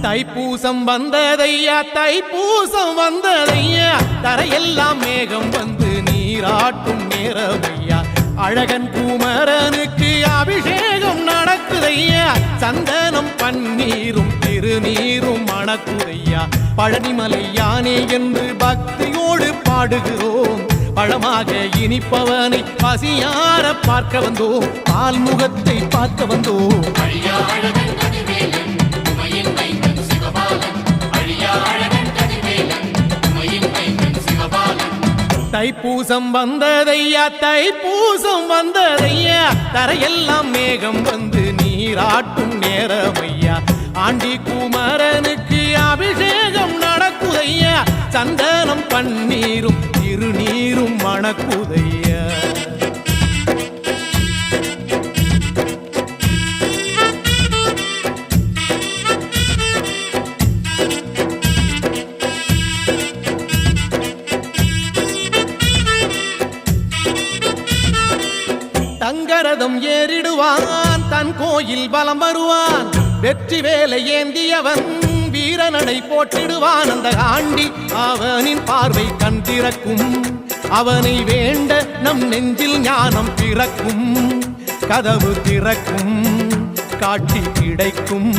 தைப்பூசம் வந்ததையா தைப்பூசம் வந்ததையா தரையெல்லாம் மேகம் வந்து நீராட்டும் நேரமையா அழகன் குமரனுக்கு அபிஷேகம் நடக்குதையா சந்தனம் பன்னீரும் திருநீரும் மணக்குதையா பழனிமலை யானே என்று பக்தியோடு பாடுகிறோம் பழமாக இனிப்பவனை பசியார பார்க்க வந்தோம் பால்முகத்தை பார்க்க வந்தோம் தைப்பூசம் வந்ததையா தைப்பூசம் வந்ததையா தரையெல்லாம் மேகம் வந்து நீராட்டும் நேரமையா ஆண்டி குமரனுக்கு அபிஷேகம் நடக்குதையா சந்தனம் பன்னீரும் திருநீரும் மணக்குதையா தங்கரதம் ஏறிடுவான் தன் கோயில் பலம் வருவான் வெற்றி வேலை ஏந்தியவன் வீரநடை போட்டிடுவான் அந்த ஆண்டி அவனின் பார்வை கண் திறக்கும் அவனை வேண்ட நம் நெஞ்சில் ஞானம் பிறக்கும் கதவு திறக்கும் காட்சி கிடைக்கும்